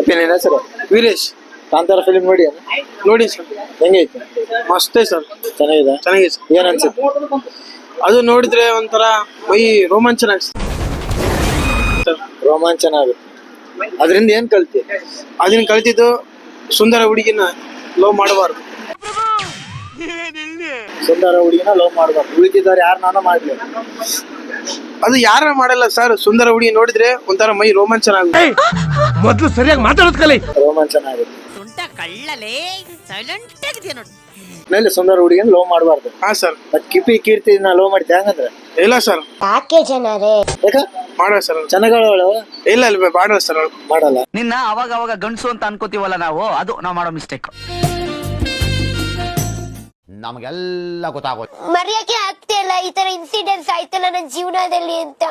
ನಿನ್ನ ಹೆಸರು? ವೀರೇಶ್. ಕಾಂತಾರ ಫಿಲ್ಮ್ ನೋಡಿ ನೋಡಿ ಸರ್, ಹೆಂಗೈತೆ? ಮಸ್ತೇ ಸರ್, ಚೆನ್ನಾಗಿದೆ. ಚೆನ್ನಾಗಿದೆ ಸರ್. ಏನ್ ಅನ್ಸುತ್ತೆ? ಅದು ನೋಡಿದ್ರೆ ಒಂಥರ ಮೈ ರೋಮಾಂಚನ ಆಗುತ್ತೆ ಸರ್. ರೋಮಾಂಚನ ಆಗುತ್ತೆ. ಅದರಿಂದ ಏನ್ ಕಲ್ತಿ? ಅದನ್ನ ಕಲ್ತಿದ್ದು ಸುಂದರ ಹುಡುಗಿನ ಲವ್ ಮಾಡಬಾರ್ದು. ಸುಂದರ ಹುಡುಗಿನ ಲವ್ ಮಾಡ್ಬಾರ್ದು. ಉಳಿದಿದ್ದಾರೆ ಯಾರು ನಾನು ಮಾಡ್ಲಿ. ಅದು ಯಾರ ಮಾಡಲ್ಲ ಸರ್. ಸುಂದರ ಹುಡುಗಿ ನೋಡಿದ್ರೆ ಒಂಥರ ಮೈ ರೋಮಾಂಚನ ಆಗುತ್ತೆ. ಮೊದಲು ಸರಿಯಾಗಿ ಮಾತಾಡೋದು ಕಲಿ. ರೋಮಾಂಚನ ಆಗುತ್ತೆ. ತುಂಟ ಕಳ್ಳಲೇ ಸೈಲೆಂಟ್ ಆಗಿದೆಯಾ ನೋಡಿ. ಮೇಲೆ ಸುಂದರ ಹುಡುಗಿನ ಲವ್ ಮಾಡ್ಬಾರ್ದು. ಹಾ ಸರ್. ಮತ್ ಕೀರ್ತಿ ಲವ್ ಮಾಡ್ತೀಯ ಹಂಗಂದ್ರೆ? ಇಲ್ಲ ಸರ್, ಯಾಕೆ ಜನರೇ ಯಾಕ ಮಾಡಲ್ಲ ಸರ್. ಚೆನ್ನಾಗಳು ಇಲ್ಲ ಇಲ್ಲ ಮಾಡಲ್ಲ ಸರ್. ಮಾಡಲ್ಲ. ನಿನ್ನ ಅವಾಗ ಅವಾಗ ಗಂಡಸು ಅಂತ ಅನ್ಕೋತೀವಲ್ಲ ನಾವು, ಅದು ನಾವು ಮಾಡೋ ಮಿಸ್ಟೇಕ್. ನಮಗೆಲ್ಲ ಗೊತ್ತಾಗೋದು. ಮರೆಯಕ್ಕೆ ಆಗ್ತಿಲ್ಲ ಈ ತರ ಇನ್ಸಿಡೆಂಟ್ಸ್ ಆಯ್ತಲ್ಲ ನನ್ನ ಜೀವನದಲ್ಲಿ ಅಂತ.